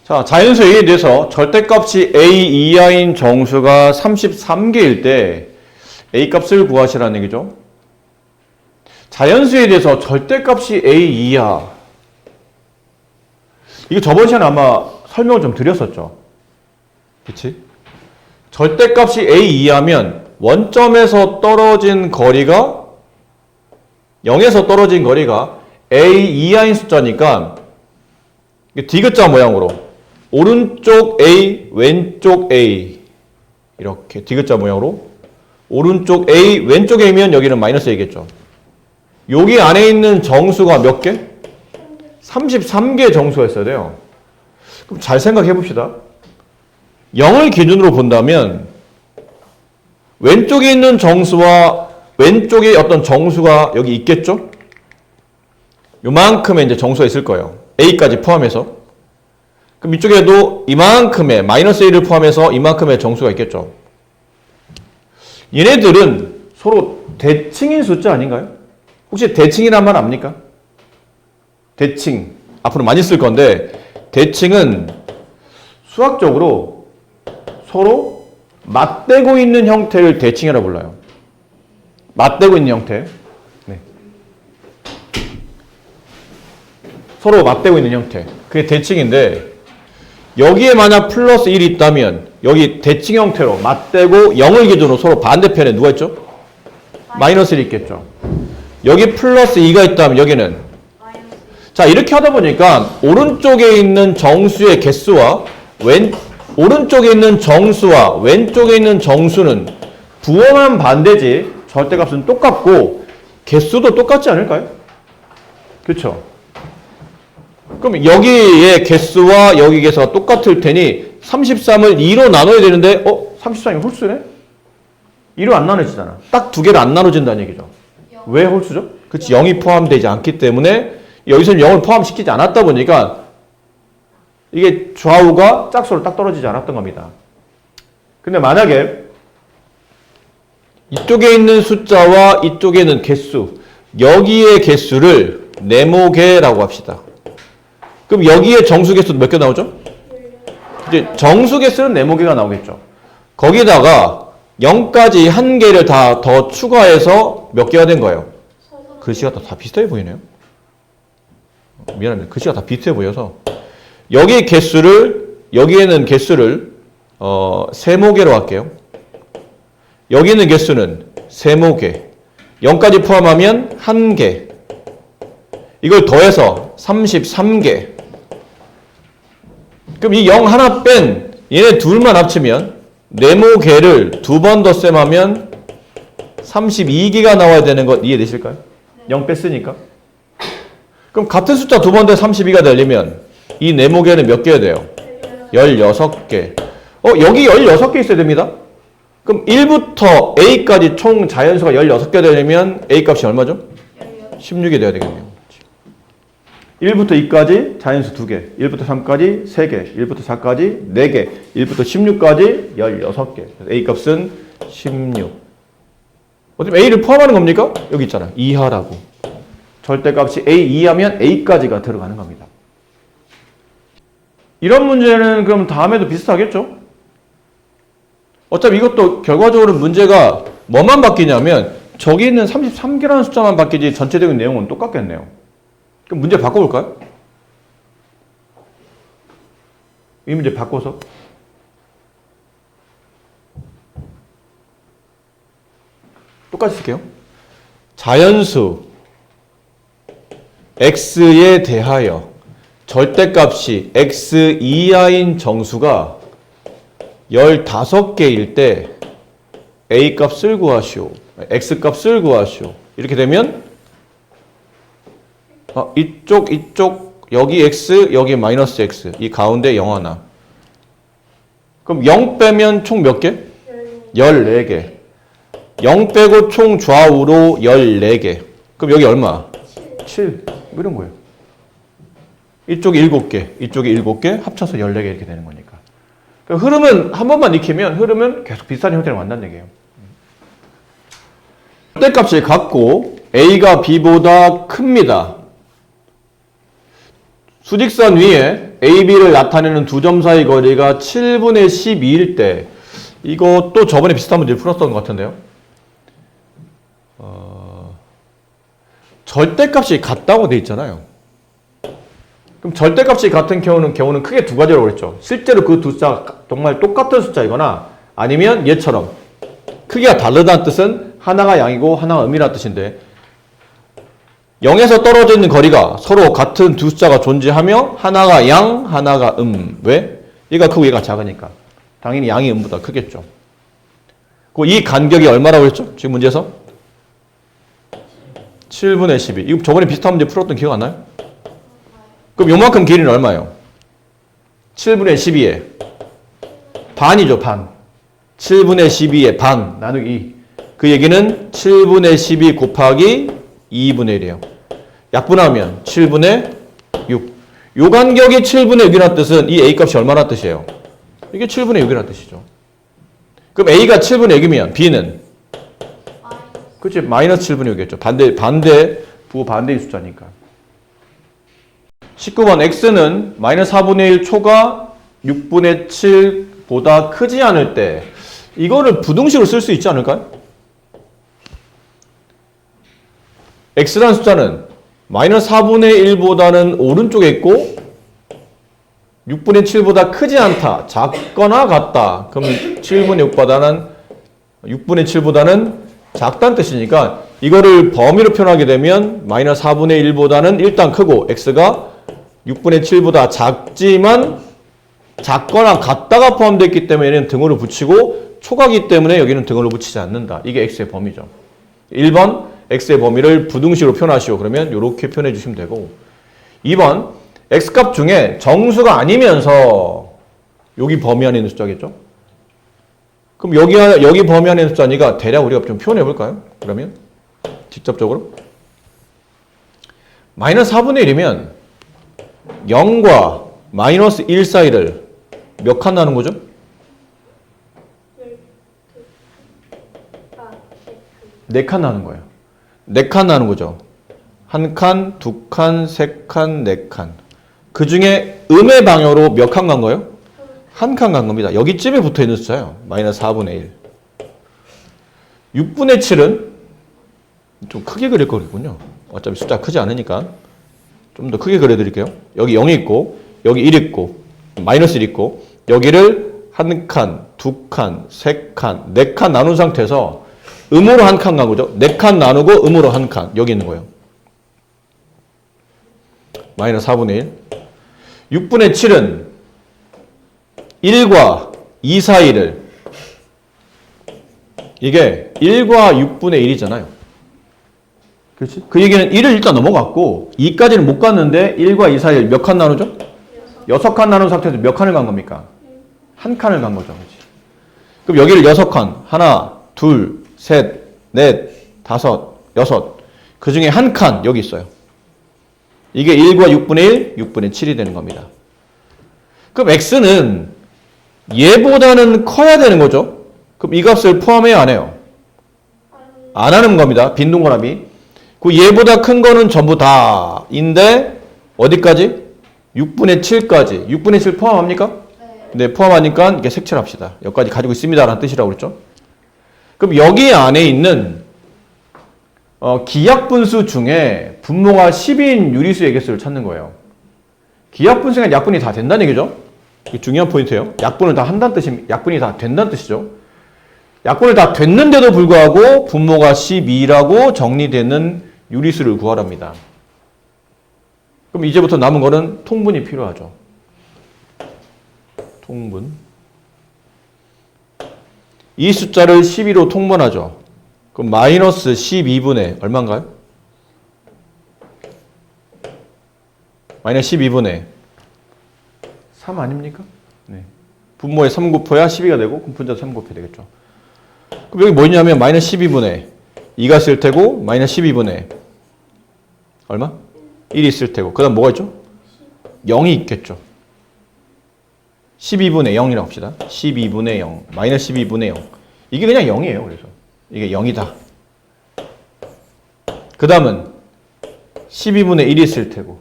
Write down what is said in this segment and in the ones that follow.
자, 자연수 A에 대해서 절대값이 A 이하인 정수가 33개일 때 A 값을 구하시라는 얘기죠. 자연수에 대해서 절대값이 A 이하. 이거 저번 시간에 아마 설명을 좀 드렸었죠. 그치? 절대값이 A 이하면 원점에서 떨어진 거리가 0에서 떨어진 거리가 A 이하인 숫자니까 D자 모양으로 오른쪽 A, 왼쪽 A 이렇게 D자 모양으로 오른쪽 A, 왼쪽 A면 여기는 마이너스 A겠죠. 여기 안에 있는 정수가 몇 개? 33개 정수가 있어야 돼요. 그럼 잘 생각해 봅시다. 0을 기준으로 본다면 왼쪽에 있는 정수와 왼쪽에 어떤 정수가 여기 있겠죠? 요만큼의 이제 정수가 있을 거예요. A까지 포함해서. 그럼 이쪽에도 이만큼의 마이너스 A를 포함해서 이만큼의 정수가 있겠죠. 얘네들은 서로 대칭인 숫자 아닌가요? 혹시 대칭이란 말 압니까? 대칭. 앞으로 많이 쓸 건데 대칭은 수학적으로 서로 맞대고 있는 형태를 대칭이라고 불러요. 맞대고 있는 형태. 네. 서로 맞대고 있는 형태. 그게 대칭인데 여기에 만약 플러스 1이 있다면 여기 대칭 형태로 맞대고 0을 기준으로 서로 반대편에 누가 있죠? 마이너스 1이 있겠죠. 여기 플러스 2가 있다면 여기는 자 이렇게 하다 보니까 오른쪽에 있는 정수의 개수와 오른쪽에 있는 정수와 왼쪽에 있는 정수는 부호만 반대지 절대값은 똑같고 개수도 똑같지 않을까요? 그렇죠? 그럼 여기의 개수와 여기 개수가 똑같을 테니 33을 2로 나눠야 되는데 33이 홀수네? 2로 안 나눠지잖아. 딱 두 개로 안 나눠진다는 얘기죠. 왜 홀수죠? 그렇지 0이 포함되지 않기 때문에 여기서는 0을 포함시키지 않았다 보니까 이게 좌우가 짝수로 딱 떨어지지 않았던 겁니다. 근데 만약에 이쪽에 있는 숫자와 이쪽에 있는 개수 여기의 개수를 네모개라고 합시다. 그럼 여기에 정수 개수도 몇 개 나오죠? 이제 정수 개수는 네모개가 나오겠죠. 거기다가 0까지 한 개를 다 더 추가해서 몇 개가 된 거예요? 글씨가 다 비슷해 보이네요. 미안합니다. 글씨가 다 비슷해 보여서 여기 개수를 여기에는 개수를 세모개로 할게요. 여기 있는 개수는 세모개. 0까지 포함하면 1개. 이걸 더해서 33개. 그럼 이 0 하나 뺀 얘네 둘만 합치면 네모개를 두 번 더 셈하면 32개가 나와야 되는 것 이해되실까요? 0 뺐으니까. 그럼 같은 숫자 두 번 더 32가 되려면 이 네모개는 몇 개가 돼요? 16개. 여기 16개 있어야 됩니다. 그럼 1부터 A까지 총 자연수가 16개 되려면 A 값이 얼마죠? 16이 돼야 되겠네요. 1부터 2까지 자연수 2개, 1부터 3까지 3개, 1부터 4까지 4개, 1부터 16까지 16개. A 값은 16. 어차피 A를 포함하는 겁니까? 여기 있잖아. 이하라고. 절대값이 A 이하면 A까지가 들어가는 겁니다. 이런 문제는 그럼 다음에도 비슷하겠죠? 어차피 이것도 결과적으로 문제가 뭐만 바뀌냐면 저기 있는 33개라는 숫자만 바뀌지 전체적인 내용은 똑같겠네요. 그럼 문제 바꿔볼까요? 이 문제 바꿔서 똑같이 쓸게요. 자연수 x에 대하여 절대값이 x 이하인 정수가 15개일 때 a 값을 구하시오. x 값을 구하시오. 이렇게 되면 이쪽 여기 x 여기 마이너스 x 이 가운데 0 하나. 그럼 0 빼면 총 몇 개? 14개. 0 빼고 총 좌우로 14개. 그럼 여기 얼마? 7. 이런 거예요. 이쪽이 7개, 이쪽이 7개, 합쳐서 14개 이렇게 되는 거니까. 그러니까 흐름은 한 번만 익히면 흐름은 계속 비슷한 형태를 만든다는 얘기예요. 절대값이 같고 A가 B보다 큽니다. 수직선 위에 AB를 나타내는 두 점 사이 거리가 7분의 12일 때 이것도 저번에 비슷한 문제를 풀었던 것 같은데요. 절대값이 같다고 돼 있잖아요. 그럼 절대값이 같은 경우는 크게 두 가지라고 그랬죠. 실제로 그 두 숫자가 정말 똑같은 숫자이거나 아니면 얘처럼 크기가 다르다는 뜻은 하나가 양이고 하나가 음이라는 뜻인데 0에서 떨어져 있는 거리가 서로 같은 두 숫자가 존재하며 하나가 양, 하나가 왜? 얘가 크고 얘가 작으니까. 당연히 양이 음보다 크겠죠. 이 간격이 얼마라고 했죠? 지금 문제에서? 7분의 12. 이거 저번에 비슷한 문제 풀었던 기억 안 나요? 그럼 요만큼 길이는 얼마예요? 7분의 12에 반이죠, 반. 7분의 12에 반 나누기 2. 그 얘기는 7분의 12 곱하기 2분의 1이에요. 약분하면 7분의 6. 요 간격이 7분의 6이라는 뜻은 이 A 값이 얼마나 뜻이에요? 이게 7분의 6이라는 뜻이죠. 그럼 A가 7분의 6이면 B는? 그치, 마이너스 7분의 6이겠죠. 반대의 숫자니까. 19번 X는 마이너스 4분의 1 초가 6분의 7보다 크지 않을 때 이거를 부등식으로 쓸 수 있지 않을까요? X라는 숫자는 마이너스 4분의 1보다는 오른쪽에 있고 6분의 7보다 크지 않다. 작거나 같다. 그러면 6분의 7보다는 작다는 뜻이니까 이거를 범위로 표현하게 되면 마이너스 4분의 1보다는 일단 크고 X가 6분의 7보다 작지만 작거나 같다가 포함되어 있기 때문에 얘는 등호를 붙이고 초가기 때문에 여기는 등호를 붙이지 않는다. 이게 X의 범위죠. 1번 X의 범위를 부등식으로 표현하시오. 그러면 이렇게 표현해 주시면 되고 2번 X값 중에 정수가 아니면서 여기 범위 안에 있는 숫자겠죠? 그럼 여기 범위 안에 있는 숫자니까 대략 우리가 좀 표현해 볼까요? 그러면 직접적으로 마이너스 4분의 1이면 0과 마이너스 1 사이를 몇 칸 나눈 거죠? 4칸 나눈 거예요. 4칸 나눈 거죠. 1칸, 2칸, 3칸, 4칸. 그 중에 음의 방향으로 몇 칸 간 거예요? 1칸 간 겁니다. 여기쯤에 붙어 있는 숫자예요. 마이너스 4분의 1. 6분의 7은 좀 크게 그릴 거겠군요. 어차피 숫자 크지 않으니까. 좀 더 크게 그려드릴게요. 여기 0이 있고, 여기 1 있고, 마이너스 1 있고, 여기를 1칸, 2칸, 3칸, 4칸 나눈 상태에서 음으로 1칸 간 거죠. 4칸 나누고 음으로 1칸. 여기 있는 거예요. 마이너스 4분의 1. 6분의 7은 1과 2 사이를 이게 1과 6분의 1이잖아요. 그렇지? 그 얘기는 1을 일단 넘어갔고 2까지는 못 갔는데 1과 2 사이를 몇 칸 나누죠? 6칸 나눈 상태에서 몇 칸을 간 겁니까? 1칸을 간 거죠. 그렇지? 그럼 여기를 6칸. 하나, 둘, 셋, 넷, 다섯, 여섯. 그 중에 1칸 여기 있어요. 이게 1과 6분의 1, 6분의 7이 되는 겁니다. 그럼 X는 얘보다는 커야 되는 거죠. 그럼 이 값을 포함해야 안 해요? 안 하는 겁니다. 빈동그라미. 그 얘보다 큰 거는 전부 다인데 어디까지? 6분의 7까지. 6분의 7 포함합니까? 네, 포함하니까 이렇게 색칠을 합시다. 여기까지 가지고 있습니다. 라는 뜻이라고 그랬죠. 그럼 여기 안에 있는 기약분수 중에 분모가 10인 유리수의 개수를 찾는 거예요. 기약분수가 약분이 다 된다는 얘기죠. 이게 중요한 포인트예요. 약분을 다 한다는 뜻이 약분이 다 된다는 뜻이죠. 약분을 다 됐는데도 불구하고 분모가 12라고 정리되는 유리수를 구하랍니다. 그럼 이제부터 남은 거는 통분이 필요하죠. 통분. 이 숫자를 12로 통분하죠. 그럼 마이너스 12분의 얼마인가요? 마이너스 12분의 3 아닙니까? 네. 분모에 3 곱해야 12가 되고 그럼 분자도 3 곱해야 되겠죠. 그럼 여기 뭐냐면 마이너스 12분의 2가 있을 테고 마이너스 12분의 얼마? 1이 있을 테고 그 다음 뭐가 있죠? 0이 있겠죠. 12분의 0이라고 합시다. 12분의 0 마이너스 12분의 0 이게 그냥 0이에요. 그래서 이게 0이다. 그 다음은 12분의 1이 있을 테고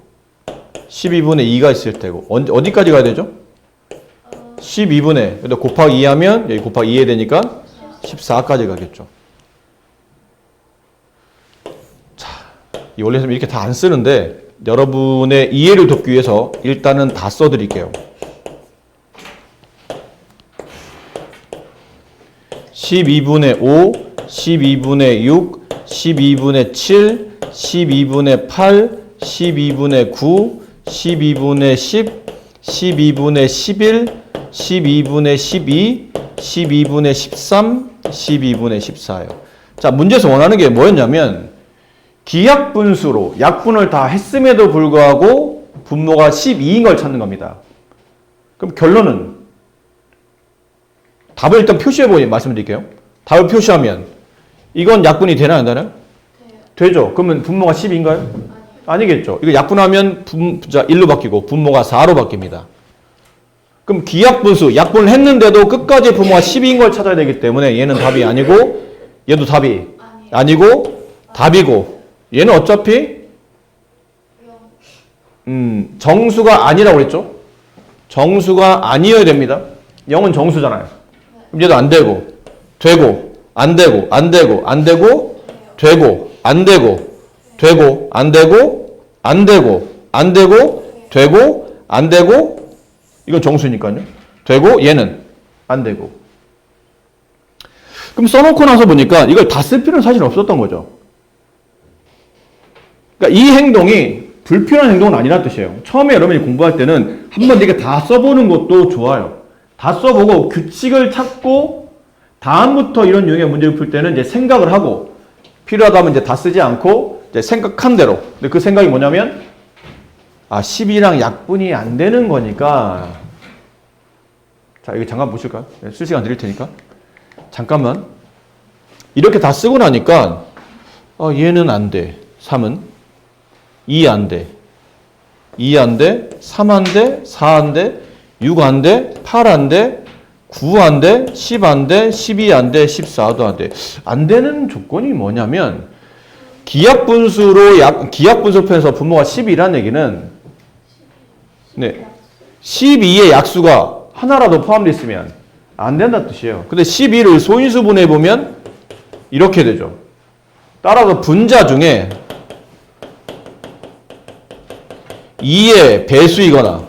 12분의 2가 있을 테고 어디까지 가야 되죠? 12분의 근데 곱하기 2 하면 여기 곱하기 2 해야 되니까 14까지 가겠죠. 자, 이 원래는 이렇게 다 안 쓰는데 여러분의 이해를 돕기 위해서 일단은 다 써드릴게요. 12분의 5, 12분의 6, 12분의 7, 12분의 8, 12분의 9, 12분의 10, 12분의 11, 12분의 12, 12분의 13, 12분의 14예요. 자, 문제에서 원하는 게 뭐였냐면 기약분수로 약분을 다 했음에도 불구하고 분모가 12인 걸 찾는 겁니다. 그럼 결론은 답을 일단 표시해보니 말씀드릴게요. 답을 표시하면 이건 약분이 되나요? 안 되나요? 되죠. 그러면 분모가 10인가요? 아니겠죠. 이거 약분하면 1로 바뀌고 분모가 4로 바뀝니다. 그럼 기약분수, 약분을 했는데도 끝까지 분모가 10인 걸 찾아야 되기 때문에 얘는 답이 아니고 얘도 답이 아니고 답이고 얘는 어차피 정수가 아니라고 그랬죠. 정수가 아니어야 됩니다. 0은 정수잖아요. 그럼 얘도 안 되고 되고 안 되고 안 되고 안 되고 되고 안 되고 되고 안 되고 안 되고 안 되고 되고 안 되고 이건 정수니까요. 되고 얘는 안 되고. 그럼 써놓고 나서 보니까 이걸 다 쓸 필요는 사실 없었던 거죠. 그러니까 이 행동이 불필요한 행동은 아니란 뜻이에요. 처음에 여러분이 공부할 때는 한번 이렇게 다 써보는 것도 좋아요. 다 써보고 규칙을 찾고 다음부터 이런 유형의 문제를 풀 때는 이제 생각을 하고 필요하다면 이제 다 쓰지 않고 이제 생각한 대로. 근데 그 생각이 뭐냐면 10이랑 약분이 안 되는 거니까 자, 이거 잠깐 보실까요? 쓸 시간 드릴 테니까. 잠깐만. 이렇게 다 쓰고 나니까 얘는 안 돼. 3은 2 안 돼. 2 안 돼. 3 안 돼. 4 안 돼. 6 안 돼. 8 안 돼. 9 안 돼. 10 안 돼. 12 안 돼. 14도 안 돼. 안 되는 조건이 뭐냐면 기약분수 편에서 분모가 12라는 얘기는 12의 약수가 하나라도 포함되어 있으면 안 된다는 뜻이에요. 근데 12를 소인수분해 보면 이렇게 되죠. 따라서 분자 중에 2의 배수이거나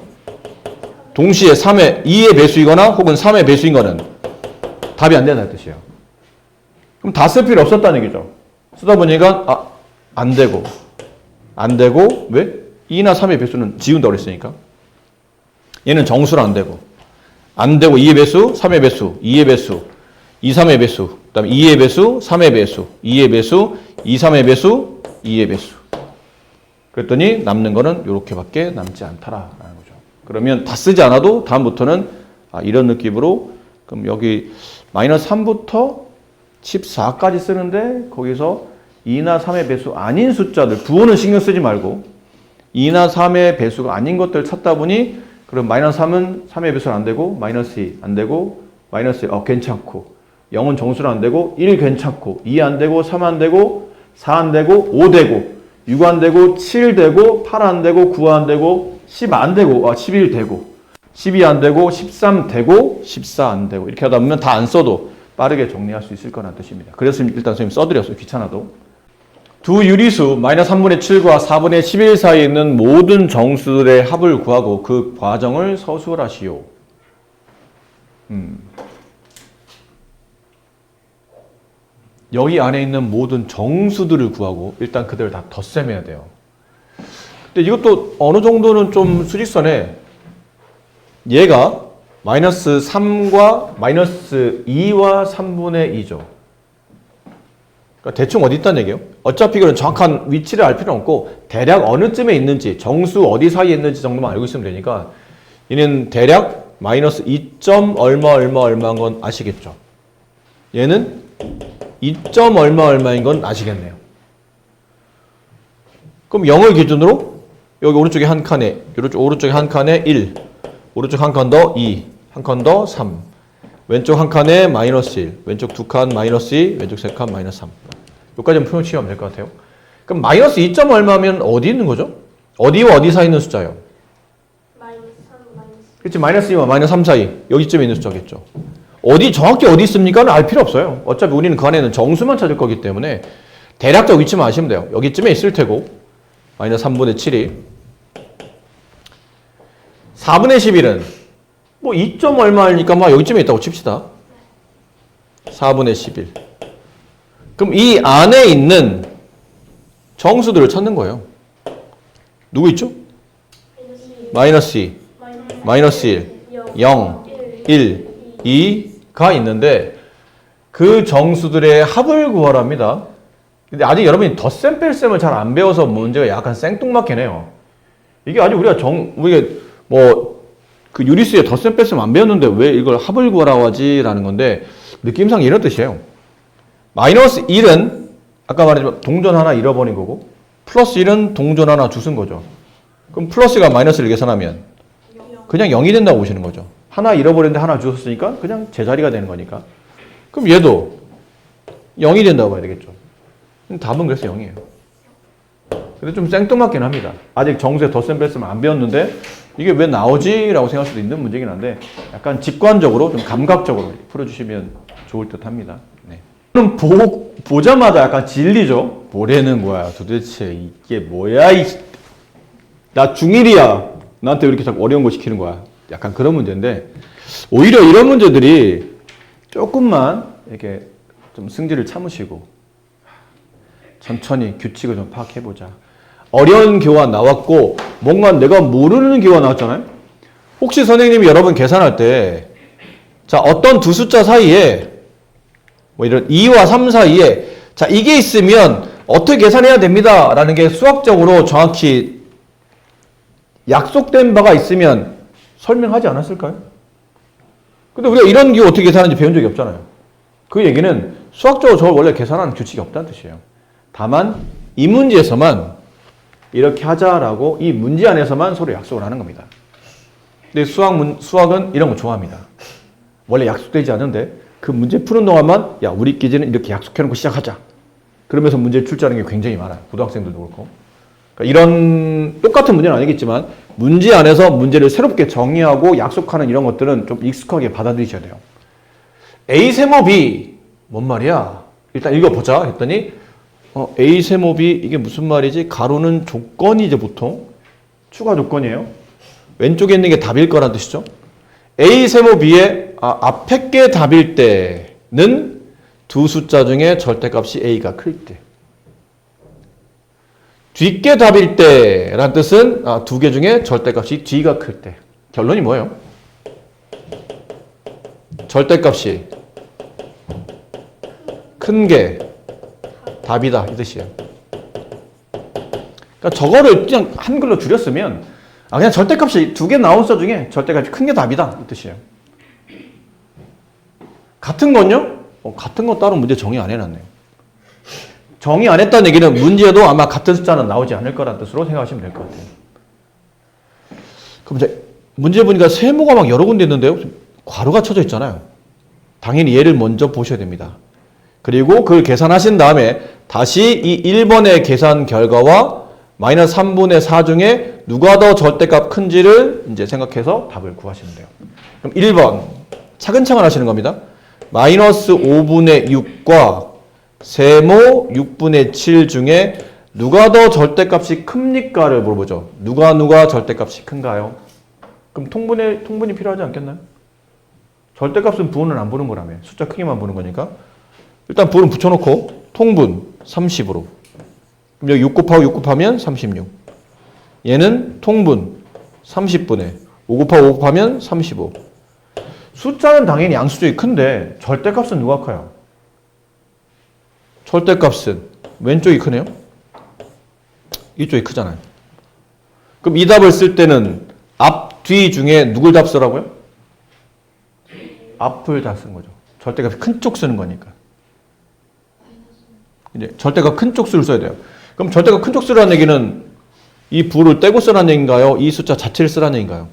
동시에 2의 배수이거나 혹은 3의 배수인 거는 답이 안 된다는 뜻이에요. 그럼 다 쓸 필요 없었다는 얘기죠. 쓰다 보니까 안 되고 왜? 2나 3의 배수는 지운다고 그랬으니까. 얘는 정수로 안 되고 2의 배수, 3의 배수, 2의 배수, 2, 3의 배수, 그 다음에 2의 배수, 3의 배수, 2의 배수, 2, 3의 배수, 2의 배수. 그랬더니 남는 거는 이렇게밖에 남지 않다라는 거죠. 그러면 다 쓰지 않아도 다음부터는 이런 느낌으로 그럼 여기 마이너스 3부터 14까지 쓰는데 거기서 2나 3의 배수 아닌 숫자들 부호는 신경 쓰지 말고 2나 3의 배수가 아닌 것들 찾다 보니 그럼 마이너스 3은 3의 배수는 안 되고 마이너스 2 안 되고 마이너스 1 괜찮고 0은 정수는 안 되고 1 괜찮고 2 안 되고 3 안 되고 4 안 되고 5 되고 6 안 되고 7 되고 8 안 되고 9 안 되고 10 안 되고 11 되고 12 안 되고 13 되고 14 안 되고 이렇게 하다 보면 다 안 써도 빠르게 정리할 수 있을 거라는 뜻입니다. 그래서 일단 선생님 써드렸어요. 귀찮아도. 두 유리수 마이너스 3분의 7과 4분의 11 사이에 있는 모든 정수들의 합을 구하고 그 과정을 서술하시오. 여기 안에 있는 모든 정수들을 구하고 일단 그들을 다 덧셈해야 돼요. 근데 이것도 어느 정도는 좀 수직선에 얘가 마이너스 3과 마이너스 2와 3분의 2죠. 그러니까 대충 어디 있다는 얘기예요? 어차피 이거는 정확한 위치를 알 필요는 없고 대략 어느 쯤에 있는지 정수 어디 사이에 있는지 정도만 알고 있으면 되니까 얘는 대략 마이너스 2. 얼마인 건 아시겠죠? 얘는 2. 얼마인 건 아시겠네요. 그럼 0을 기준으로 여기 오른쪽에 한 칸에 오른쪽에 한 칸에 1 오른쪽 한 칸 더 2 한 칸 더 3 왼쪽 한 칸에 마이너스 1 왼쪽 두 칸 마이너스 2 왼쪽 세 칸 마이너스 3 여기까지는 표현 취하면 될 것 같아요. 그럼 마이너스 2. 얼마면 어디 있는 거죠? 어디와 어디 사이 있는 숫자예요? 그치? 마이너스 2와 마이너스 3 사이. 여기쯤에 있는 숫자겠죠. 정확히 어디 있습니까는 알 필요 없어요. 어차피 우리는 그 안에는 정수만 찾을 거기 때문에 대략적 위치만 아시면 돼요. 여기쯤에 있을 테고. 마이너스 3분의 7이. 4분의 11은 뭐 2점 얼마니까 막 여기쯤에 있다고 칩시다. 4분의 11. 그럼 이 안에 있는 정수들을 찾는 거예요. 누구 있죠? 마이너스 2, 마이너스 1, 0, 1, 2가 있는데 그 정수들의 합을 구하랍니다. 근데 아직 여러분이 덧셈 뺄셈을 잘 안 배워서 문제가 약간 생뚱맞긴 해요. 이게 아직 우리가 그 유리수에 덧셈 뺄셈 안 배웠는데 왜 이걸 합을 구하라고 하지라는 건데 느낌상 이런 뜻이에요. 마이너스 1은 아까 말했지만 동전 하나 잃어버린 거고 플러스 1은 동전 하나 주운 거죠. 그럼 플러스가 마이너스를 계산하면 그냥 0이 된다고 보시는 거죠. 하나 잃어버렸는데 하나 주웠으니까 그냥 제자리가 되는 거니까. 그럼 얘도 0이 된다고 봐야 되겠죠. 답은 그래서 0이에요. 근데 좀 생뚱맞긴 합니다. 아직 정수에 덧셈 뺄셈 안 배웠는데 이게 왜 나오지? 라고 생각할 수도 있는 문제긴 한데 약간 직관적으로 좀 감각적으로 풀어주시면 좋을 듯 합니다. 네. 그럼 보자마자 약간 질리죠? 뭐라는 거야 도대체 이게 뭐야 나 중1이야 나한테 왜 이렇게 자꾸 어려운 거 시키는 거야 약간 그런 문제인데 오히려 이런 문제들이 조금만 이렇게 좀 승질을 참으시고 천천히 규칙을 좀 파악해보자. 어려운 교환 나왔고 뭔가 내가 모르는 교환 나왔잖아요. 혹시 선생님이 여러분 계산할 때 자 어떤 두 숫자 사이에 뭐 이런 2와 3 사이에 자 이게 있으면 어떻게 계산해야 됩니다 라는 게 수학적으로 정확히 약속된 바가 있으면 설명하지 않았을까요? 근데 우리가 이런 기호 어떻게 계산하는지 배운 적이 없잖아요. 그 얘기는 수학적으로 저걸 원래 계산하는 규칙이 없다는 뜻이에요. 다만 이 문제에서만 이렇게 하자라고 이 문제 안에서만 서로 약속을 하는 겁니다. 근데 수학은 이런 거 좋아합니다. 원래 약속되지 않은데 그 문제 푸는 동안만 야 우리끼리는 이렇게 약속해놓고 시작하자. 그러면서 문제 출제하는 게 굉장히 많아요. 고등학생들도 그렇고. 그러니까 이런 똑같은 문제는 아니겠지만 문제 안에서 문제를 새롭게 정의하고 약속하는 이런 것들은 좀 익숙하게 받아들이셔야 돼요. A 세모 B 뭔 말이야? 일단 읽어보자 했더니 A 세모 B 이게 무슨 말이지? 가로는 조건이죠 보통. 추가 조건이에요. 왼쪽에 있는 게 답일 거란 뜻이죠. A 세모 B의 앞에 게 답일 때는 두 숫자 중에 절대값이 A가 클 때. 뒷게 답일 때란 뜻은 두 개 중에 절대값이 D가 클 때. 결론이 뭐예요? 절대값이 큰 게 답이다 이 뜻이에요. 그러니까 저거를 그냥 한글로 줄였으면 그냥 절대값이 두 개 나온 숫자 중에 절대값이 큰 게 답이다 이 뜻이에요. 같은 건요? 같은 건 따로 문제 정의 안 해놨네요. 정의 안 했다는 얘기는 문제도 아마 같은 숫자는 나오지 않을 거라는 뜻으로 생각하시면 될 것 같아요. 그럼 이제 문제 보니까 세모가 막 여러 군데 있는데요. 괄호가 쳐져 있잖아요. 당연히 얘를 먼저 보셔야 됩니다. 그리고 그걸 계산하신 다음에 다시 이 1번의 계산 결과와 마이너스 3분의 4 중에 누가 더 절대값 큰지를 이제 생각해서 답을 구하시면 돼요. 그럼 1번 차근차근 하시는 겁니다. 마이너스 5분의 6과 세모 6분의 7 중에 누가 더 절대값이 큽니까를 물어보죠. 누가 절대값이 큰가요? 그럼 통분이 필요하지 않겠나요? 절대값은 부호는 안 부는 거라며. 숫자 크기만 부는 거니까. 일단 부호는 붙여놓고 통분 30으로. 그럼 여기 6 곱하고 6 곱하면 36. 얘는 통분 30분의 5 곱하고 5 곱하면 35. 숫자는 당연히 양수쪽이 큰데 절대값은 누가 커요? 절대값은 왼쪽이 크네요. 이쪽이 크잖아요. 그럼 이 답을 쓸 때는 앞, 뒤 중에 누굴 답 쓰라고요? 앞을 다 쓴 거죠. 절대값이 큰 쪽 쓰는 거니까. 이제 절대값 큰 쪽 수를 써야 돼요. 그럼 절대값 큰 쪽 쓰라는 얘기는 이 부를 떼고 쓰라는 얘기인가요? 이 숫자 자체를 쓰라는 얘기인가요?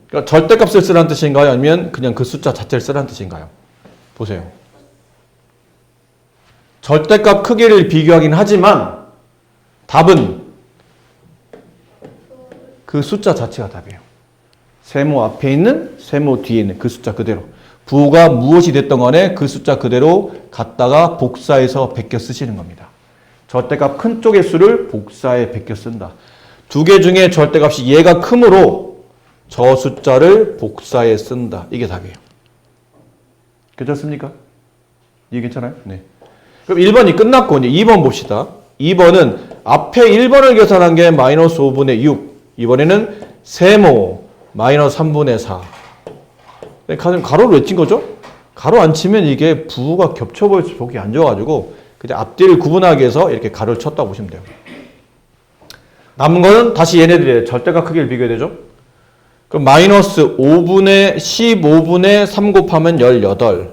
그러니까 절대값을 쓰라는 뜻인가요? 아니면 그냥 그 숫자 자체를 쓰라는 뜻인가요? 보세요. 절대값 크기를 비교하긴 하지만 답은 그 숫자 자체가 답이에요. 세모 앞에 있는, 세모 뒤에 있는 그 숫자 그대로. 부호가 무엇이 됐던 간에 그 숫자 그대로 갖다가 복사해서 베껴 쓰시는 겁니다. 절대값 큰 쪽의 수를 복사해 베껴 쓴다. 두 개 중에 절대값이 얘가 크므로 저 숫자를 복사해 쓴다. 이게 답이에요. 괜찮습니까? 이게 괜찮아요? 네. 그럼 1번이 끝났고 이제 2번 봅시다. 2번은 앞에 1번을 계산한 게 마이너스 5분의 6. 이번에는 세모 마이너스 3분의 4. 가로를 왜 친 거죠? 가로 안 치면 이게 부호가 겹쳐버려서 보기 안 좋아가지고 그냥 앞뒤를 구분하기 위해서 이렇게 가로를 쳤다고 보시면 돼요. 남은 거는 다시 얘네들의 절대값 크기를 비교해야 되죠. 그럼 마이너스 5분의 15분의 3 곱하면 18.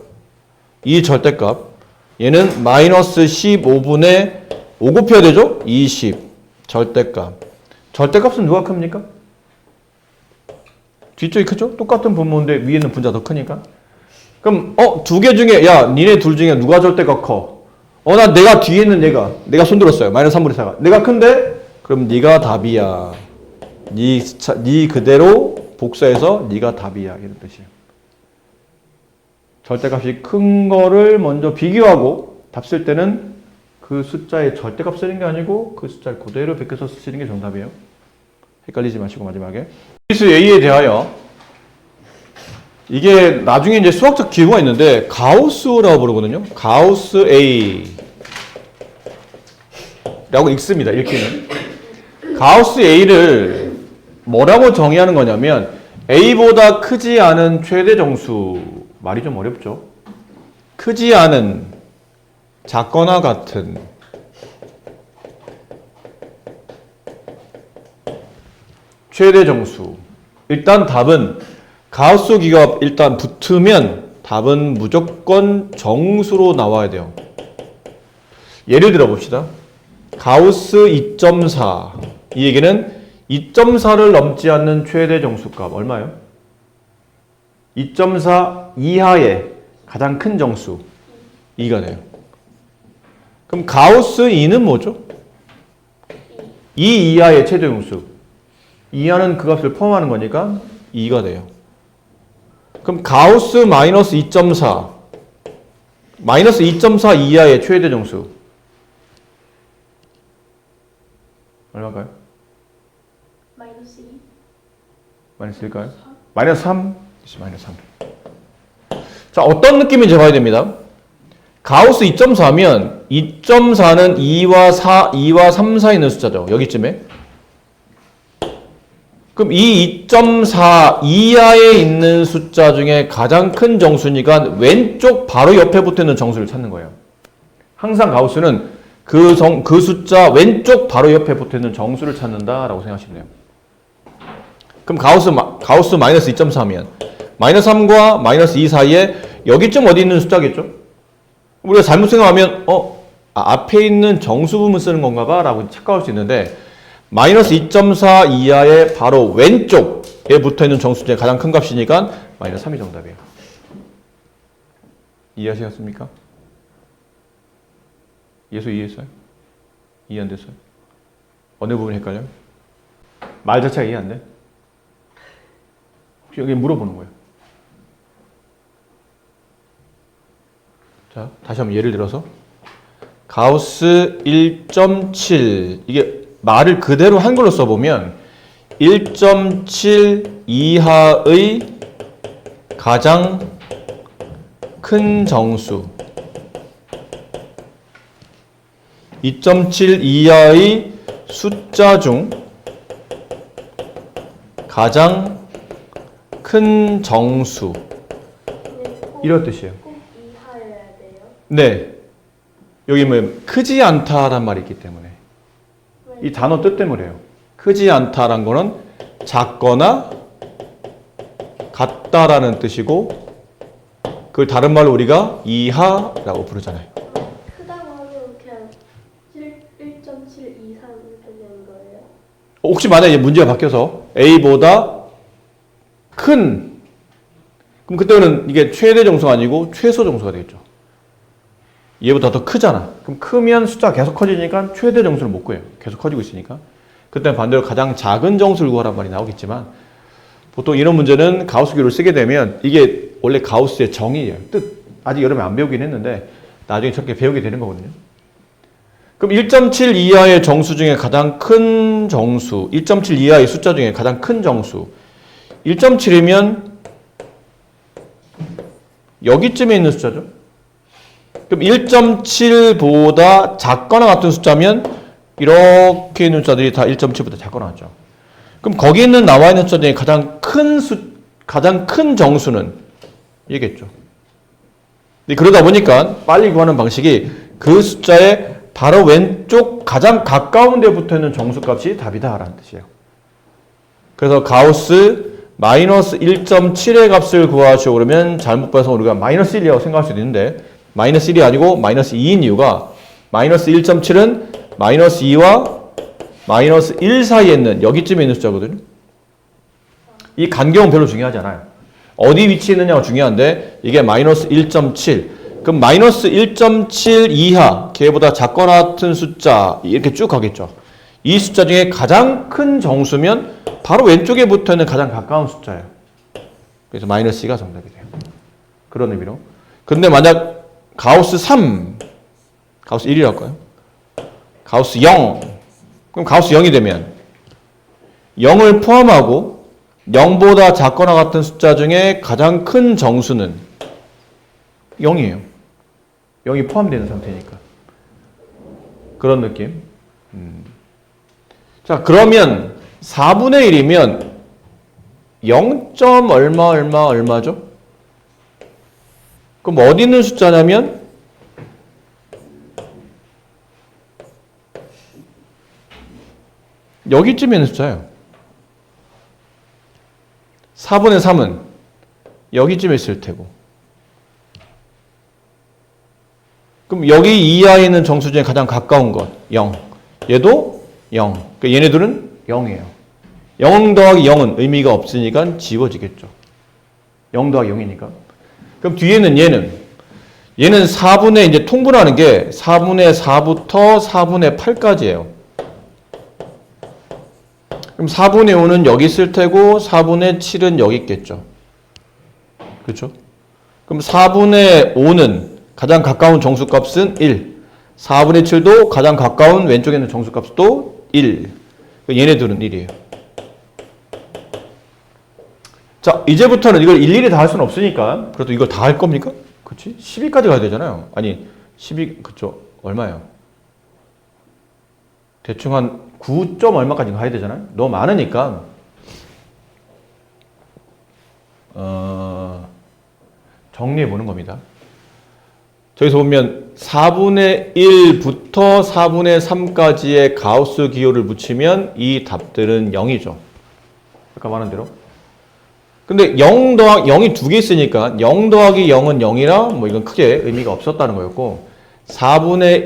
이 절대값. 얘는 마이너스 15분의 5 곱해야 되죠? 20. 절대값. 절대값은 누가 큽니까? 뒤쪽이 크죠? 똑같은 분모인데 위에는 분자 더 크니까. 그럼 두 개 중에 야 니네 둘 중에 누가 절대값 커? 난 내가 뒤에 있는 내가 손들었어요. 마이너스 3분의 4가. 내가 큰데? 그럼 네가 답이야. 네 그대로 복사해서 네가 답이야. 이런 뜻이에요. 절대값이 큰 거를 먼저 비교하고 답 쓸 때는 그 숫자의 절대값 쓰는 게 아니고 그 숫자를 그대로 베껴서 쓰시는 게 정답이에요. 헷갈리지 마시고 마지막에. 필수 A에 대하여 이게 나중에 이제 수학적 기호가 있는데 가우스라고 부르거든요. 가우스 A 라고 읽습니다. 읽기는. 가우스 A를 뭐라고 정의하는 거냐면 A보다 크지 않은 최대 정수. 말이 좀 어렵죠. 크지 않은, 작거나 같은 최대 정수. 일단 답은 가우스 기호가 일단 붙으면 답은 무조건 정수로 나와야 돼요. 예를 들어 봅시다. 가우스 2.4. 이 얘기는 2.4를 넘지 않는 최대 정수값 얼마예요? 2.4 이하의 가장 큰 정수 2가 돼요. 그럼 가우스 2는 뭐죠? 2 이하의 최대 정수. 이하는 그 값을 포함하는 거니까 2가 돼요. 그럼 가우스 마이너스 2.4 마이너스 2.4 이하의 최대 정수 얼마일까요? 마이너스 2. 마이너스 1일까요? 마이너스 3? 마이너스 3. 자, 어떤 느낌인지 봐야 됩니다. 가우스 2.4면 2.4는 2와 3 사이에 있는 숫자죠. 여기쯤에. 그럼 이 2.4 이하에 있는 숫자 중에 가장 큰 정수니까 왼쪽 바로 옆에 붙어있는 정수를 찾는 거예요. 항상 가우스는 그 숫자 왼쪽 바로 옆에 붙어있는 정수를 찾는다라고 생각하시면 돼요. 그럼 가우스 마이너스 2.4면 마이너스 3과 마이너스 2 사이에 여기쯤 어디 있는 숫자겠죠? 우리가 잘못 생각하면 앞에 있는 정수 부분 쓰는 건가 봐 라고 착각할 수 있는데 마이너스 2.4 이하의 바로 왼쪽에 붙어있는 정수 중에 가장 큰 값이니까 마이너스 3이 정답이에요. 이해하셨습니까? 예수 이해했어요? 이해 안 됐어요? 어느 부분이 헷갈려요? 말 자체가 이해 안 돼? 혹시 여기 물어보는 거예요. 자, 다시 한번 예를 들어서 가우스 1.7 이게 말을 그대로 한글로 써보면 1.7 이하의 가장 큰 정수 2.7 이하의 숫자 중 가장 큰 정수 이런 뜻이에요. 꼭 이하여야 돼요? 네. 여기 뭐 크지 않다란 말이 있기 때문에 이 단어 뜻 때문에요. 크지 않다란 거는 작거나 같다라는 뜻이고 그걸 다른 말로 우리가 이하라고 부르잖아요. 크다고 하면 그냥 1.7 이상 이렇게 되는 거예요? 혹시 만약에 문제가 바뀌어서 A보다 큰 그럼 그때는 이게 최대 정수가 아니고 최소 정수가 되겠죠. 얘보다 더 크잖아. 그럼 크면 숫자가 계속 커지니까 최대 정수를 못 구해요. 계속 커지고 있으니까. 그때 반대로 가장 작은 정수를 구하란 말이 나오겠지만 보통 이런 문제는 가우스 기호를 쓰게 되면 이게 원래 가우스의 정의예요. 뜻 아직 여름에 안 배우긴 했는데 나중에 저렇게 배우게 되는 거거든요. 그럼 1.7 이하의 정수 중에 가장 큰 정수, 1.7 이하의 숫자 중에 가장 큰 정수 1.7이면 여기쯤에 있는 숫자죠. 그럼 1.7보다 작거나 같은 숫자면 이렇게 있는 숫자들이 다 1.7보다 작거나 같죠. 그럼 거기 있는 나와 있는 숫자 중에 가장 큰 정수는 이겠죠. 그러다 보니까 빨리 구하는 방식이 그 숫자의 바로 왼쪽 가장 가까운 데 붙어 있는 정수값이 답이다라는 뜻이에요. 그래서 가우스 마이너스 1.7의 값을 구하시오 그러면 잘못 봐서 우리가 마이너스 1이라고 생각할 수도 있는데 마이너스 1이 아니고 마이너스 2인 이유가 마이너스 1.7은 마이너스 2와 마이너스 1 사이에 있는 여기쯤에 있는 숫자거든요. 이 간격은 별로 중요하지 않아요. 어디 위치에 있느냐가 중요한데 이게 마이너스 1.7 그럼 마이너스 1.7 이하 걔보다 작거나 같은 숫자 이렇게 쭉 가겠죠. 이 숫자 중에 가장 큰 정수면 바로 왼쪽에 붙어있는 가장 가까운 숫자예요. 그래서 마이너스 2가 정답이 돼요. 그런 의미로. 근데 만약 가우스 3 가우스 1이라고 할까요? 가우스 0 그럼 가우스 0이 되면 0을 포함하고 0보다 작거나 같은 숫자 중에 가장 큰 정수는 0이에요. 0이 포함되는 상태니까. 그런 느낌. 자, 그러면 4분의 1이면 0. 얼마죠? 그럼 어디 있는 숫자냐면 여기쯤에 있는 숫자예요. 4분의 3은 여기쯤에 있을 테고 그럼 여기 이하에 있는 정수 중에 가장 가까운 것 0. 얘도 0. 그러니까 얘네들은 0이에요. 0 더하기 0은 의미가 없으니까 지워지겠죠. 0 더하기 0이니까. 그럼 뒤에는 얘는 4분의 이제 통분하는 게 4분의 4부터 4분의 8까지예요. 그럼 4분의 5는 여기 있을 테고 4분의 7은 여기 있겠죠. 그렇죠? 그럼 4분의 5는 가장 가까운 정수값은 1. 4분의 7도 가장 가까운 왼쪽에 있는 정수값도 1. 얘네들은 1이에요. 자, 이제부터는 이걸 일일이 다 할 수는 없으니까 그래도 이걸 다 할 겁니까? 그렇지? 12까지 가야 되잖아요. 아니 12 그쵸? 얼마예요? 대충 한 9. 얼마까지 가야 되잖아요. 너무 많으니까 정리해 보는 겁니다. 저기서 보면 4분의 1부터 4분의 3까지의 가우스 기호를 붙이면 이 답들은 0이죠. 아까 말한 대로. 근데 0 더하기 0이 두 개 있으니까 0 더하기 0은 0이라 뭐 이건 크게 의미가 없었다는 거였고 4분의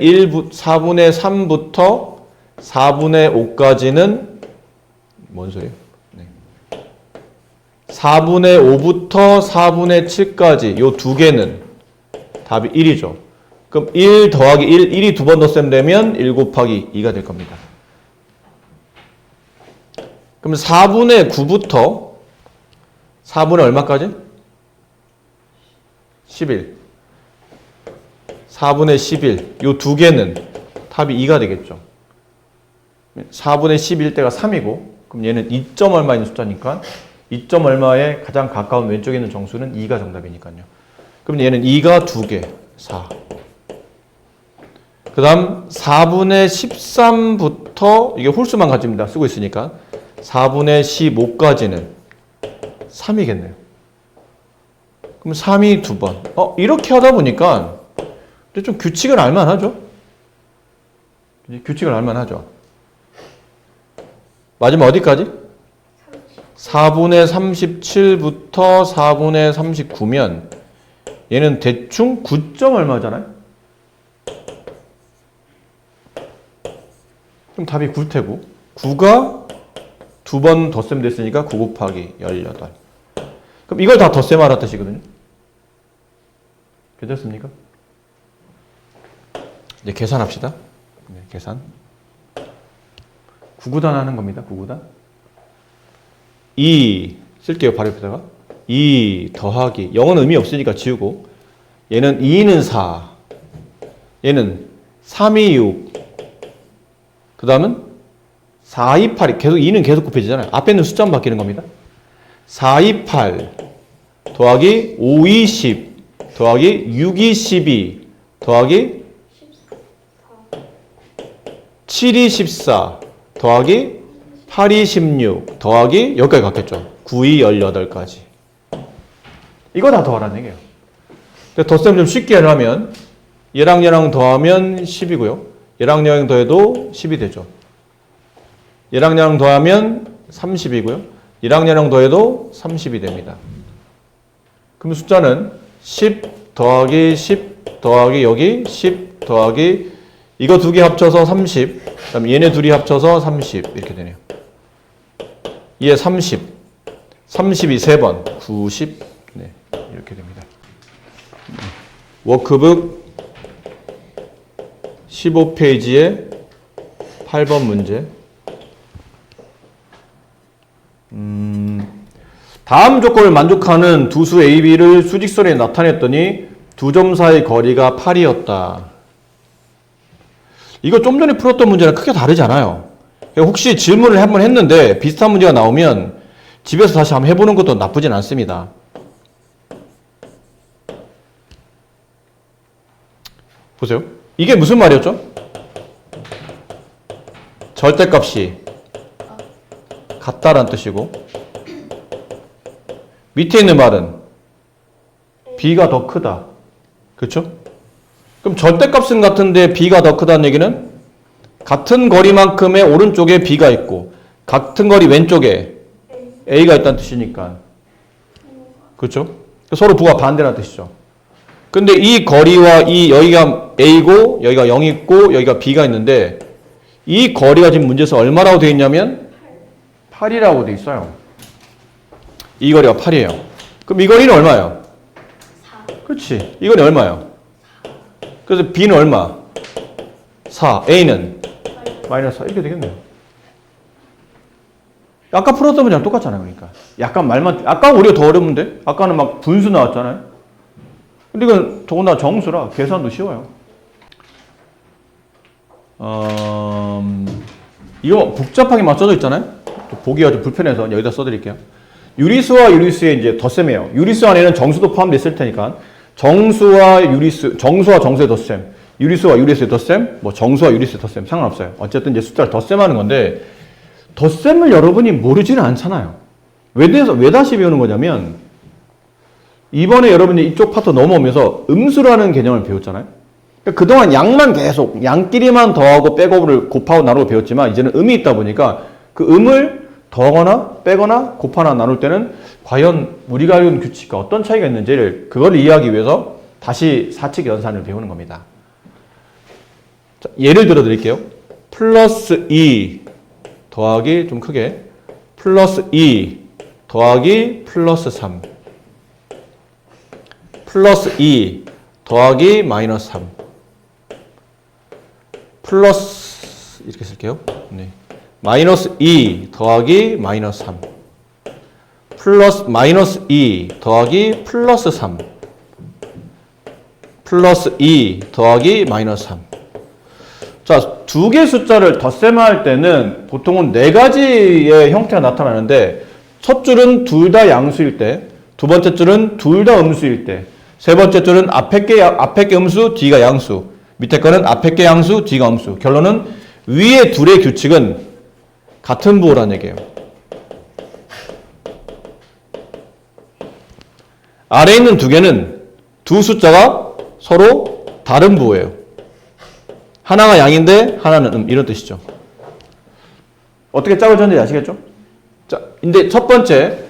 3부터 4분의 5까지는 뭔 소리예요? 네. 4분의 5부터 4분의 7까지 요 두 개는 답이 1이죠. 그럼 1 더하기 1, 1이 두 번 더 셈 되면 1 곱하기 2가 될 겁니다. 그럼 4분의 9부터 4분의 얼마까지? 11. 4분의 11. 요 두 개는 답이 2가 되겠죠. 4분의 11대가 3이고 그럼 얘는 2. 얼마 있는 숫자니까 2. 얼마에 가장 가까운 왼쪽에 있는 정수는 2가 정답이니까요. 그럼 얘는 2가 2개, 4. 그 다음 4분의 13부터 이게 홀수만 가집니다. 쓰고 있으니까 4분의 15까지는 3이겠네요. 그럼 3이 2번. 이렇게 하다 보니까 좀 규칙을 알만하죠? 규칙을 알만하죠? 마지막 어디까지? 4분의 37부터 4분의 39면 얘는 대충 9. 얼마잖아요? 그럼 답이 9일 테고 9가 두 번 덧셈 됐으니까 9 곱하기 18. 그럼 이걸 다 덧셈하라 뜻이거든요. 괜찮습니까? 이제 계산합시다. 네, 계산. 구구단 하는 겁니다. 구구단. 2 쓸게요. 바로 옆에다가. 2 더하기 0은 의미 없으니까 지우고 얘는 2는 4 얘는 3이 6 그 다음은 4, 2, 8이 계속 2는 계속 곱해지잖아요. 앞에 있는 숫자만 바뀌는 겁니다. 4, 2, 8 더하기 5, 2, 10 더하기 6, 2, 12 더하기 7, 2, 14 더하기 8, 2, 16 더하기 여기까지 갔겠죠. 9, 2, 18까지. 이거 다 더하라는 얘기예요. 덧셈 좀 쉽게 하려면 얘랑 더하면 10이고요. 얘랑 더해도 10이 되죠. 얘랑 더하면 30이고요. 얘랑 더해도 30이 됩니다. 그럼 숫자는 10 더하기 10 더하기 여기 10 더하기 이거 두 개 합쳐서 30 그다음에 얘네 둘이 합쳐서 30 이렇게 되네요. 얘 30 30이 3번 90 네, 이렇게 됩니다. 워크북 15페이지에 8번 문제. 다음 조건을 만족하는 두 수 A, B를 수직선에 나타냈더니 두 점 사이 거리가 8이었다. 이거 좀 전에 풀었던 문제랑 크게 다르지 않아요. 혹시 질문을 한번 했는데 비슷한 문제가 나오면 집에서 다시 한번 해보는 것도 나쁘진 않습니다. 보세요. 이게 무슨 말이었죠? 절대값이 같다라는 뜻이고 밑에 있는 말은 B가 더 크다. 그렇죠? 그럼 절대값은 같은데 B가 더 크다는 얘기는 같은 거리만큼의 오른쪽에 B가 있고 같은 거리 왼쪽에 A가 있다는 뜻이니까. 그렇죠? 서로 부가 반대라는 뜻이죠. 근데 이 거리와 이 여기가 A고 여기가 0이 있고 여기가 B가 있는데 이 거리가 지금 문제에서 얼마라고 되어 있냐면 8이라고 되어 있어요. 이 거리가 8이에요. 그럼 이 거리는 얼마예요? 4. 그렇지. 이 거리 얼마예요? 그래서 B는 얼마? 4. A는? 마이너스 4. 이렇게 되겠네요. 아까 풀었던 문제랑 똑같잖아요. 그러니까. 약간 말만, 아까 우리가 더 어려운데? 아까는 막 분수 나왔잖아요. 근데 이건 더군다나 정수라 계산도 쉬워요. 이거 복잡하게 막 써져 있잖아요. 보기가 좀 불편해서 여기다 써드릴게요. 유리수와 유리수의 이제 덧셈이에요. 유리수 안에는 정수도 포함되어 있을 테니까 정수와 유리수, 정수와 정수의 덧셈, 유리수와 유리수의 덧셈, 뭐 정수와 유리수의 덧셈 상관없어요. 어쨌든 이제 숫자를 덧셈하는 건데 덧셈을 여러분이 모르지는 않잖아요. 왜 다시 배우는 거냐면 이번에 여러분이 이쪽 파트 넘어오면서 음수라는 개념을 배웠잖아요. 그러니까 그동안 양만 계속 양끼리만 더하고 빼고를 곱하고 나누고 배웠지만 이제는 음이 있다 보니까 그 음을 더하거나 빼거나 곱하나 나눌 때는 과연 우리가 알고 있는 규칙과 어떤 차이가 있는지를 그걸 이해하기 위해서 다시 사칙 연산을 배우는 겁니다. 자, 예를 들어 드릴게요. 플러스 2 더하기 좀 크게 플러스 2 더하기 플러스 3 플러스 2 더하기 마이너스 3 플러스 이렇게 쓸게요. 네. 마이너스 2 더하기 마이너스 3 플러스 마이너스 2 더하기 플러스 3 플러스 2 더하기 마이너스 3 자, 두 개의 숫자를 덧셈할 때는 보통은 네 가지의 형태가 나타나는데 첫 줄은 둘 다 양수일 때, 두 번째 줄은 둘 다 음수일 때, 세 번째 줄은 앞에 게 음수, 뒤가 양수, 밑에 거는 앞에 게 양수, 뒤가 음수. 결론은 위에 둘의 규칙은 같은 부호라는 얘기예요. 아래에 있는 두 개는 두 숫자가 서로 다른 부호예요. 하나가 양인데 하나는 이런 뜻이죠. 어떻게 짝을 졌는지 아시겠죠? 자, 근데 첫 번째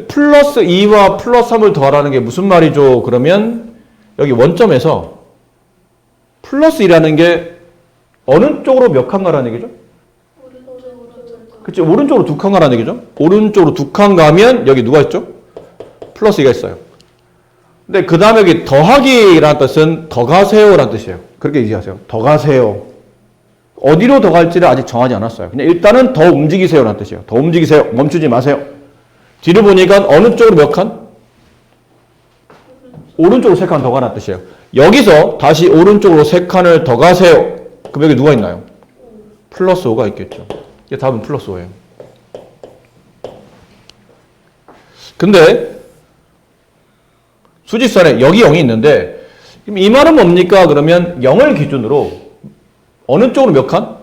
플러스 2와 플러스 3을 더하라는 게 무슨 말이죠? 그러면 여기 원점에서 플러스 2라는 게 어느 쪽으로 몇 칸가라는 얘기죠? 그치, 오른쪽으로 두 칸가라는 얘기죠? 오른쪽으로 두 칸 가면 여기 누가 있죠? 플러스 2가 있어요. 근데 그 다음에 여기 더하기라는 뜻은 더 가세요라는 뜻이에요. 그렇게 얘기하세요. 더 가세요. 어디로 더 갈지를 아직 정하지 않았어요. 그냥 일단은 더 움직이세요라는 뜻이에요. 더 움직이세요. 멈추지 마세요. 뒤를 보니까 어느 쪽으로 몇 칸? 오른쪽으로 3칸 더 가라는 뜻이에요. 여기서 다시 오른쪽으로 3칸을 더 가세요. 그럼 여기 누가 있나요? 플러스 5가 있겠죠. 이게 답은 플러스 5예요. 근데 수직선에 여기 0이 있는데 그럼 이 말은 뭡니까? 그러면 0을 기준으로 어느 쪽으로 몇 칸?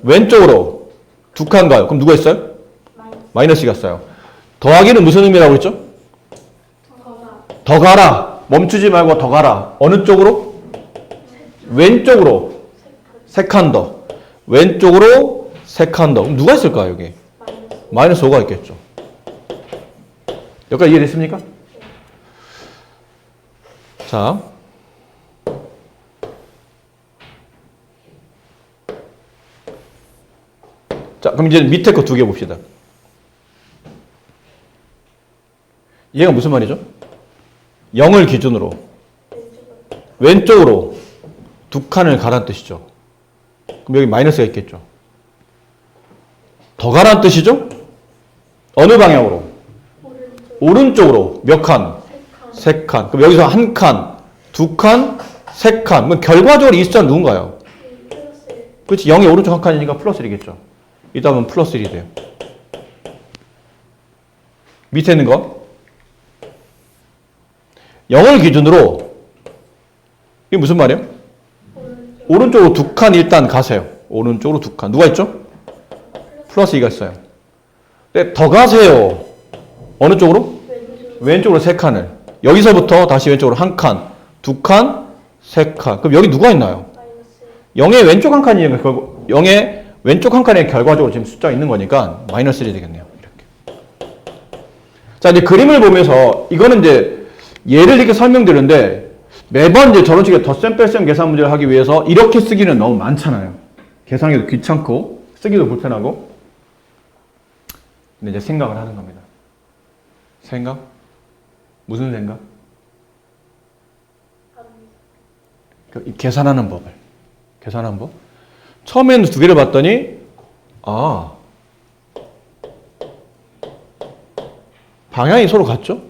왼쪽으로 2칸 가요. 그럼 누가 있어요? 마이너스가 있어요. 더하기는 무슨 의미라고 그랬죠? 더 가라. 멈추지 말고 더 가라. 어느 쪽으로? 왼쪽으로 3칸 더. 왼쪽으로 3칸 더. 그럼 누가 있을까요, 여기? 마이너스 5가 있겠죠. 여기까지 이해됐습니까? 자. 자, 그럼 이제 밑에 거 2개 봅시다. 얘가 무슨 말이죠? 0을 기준으로 왼쪽으로 2칸을 가라는 뜻이죠. 그럼 여기 마이너스가 있겠죠. 더 가라는 뜻이죠? 어느 방향으로? 오른쪽으로 몇 칸? 3칸. 그럼 여기서 1칸, 2칸, 3칸. 그럼 결과적으로 이 숫자는 누군가요? 그렇지. 0이 오른쪽 1칸이니까 플러스 1이겠죠. 이따 보면 플러스 1이 돼요. 밑에 있는 거 0을 기준으로 이게 무슨 말이에요? 오른쪽으로 2칸 일단 가세요. 오른쪽으로 2칸. 누가 있죠? 플러스 2가 있어요. 근데 더 가세요. 어느 쪽으로? 왼쪽으로 3칸을. 여기서부터 다시 왼쪽으로 1칸, 2칸, 3칸. 그럼 여기 누가 있나요? 0의 왼쪽 1칸이니까 결국 0의 왼쪽 1칸에 결과적으로 지금 숫자가 있는 거니까 마이너스 1이 되겠네요. 이렇게. 자, 이제 그림을 보면서 이거는 이제 예를 이렇게 설명드리는데 매번 이제 저런 식의 덧셈 뺄셈 계산 문제를 하기 위해서 이렇게 쓰기는 너무 많잖아요. 계산하기도 귀찮고 쓰기도 불편하고. 근데 이제 생각을 하는 겁니다. 생각? 무슨 생각? 계산하는 법을. 계산하는 법. 처음에는 2개를 봤더니 방향이 서로 같죠?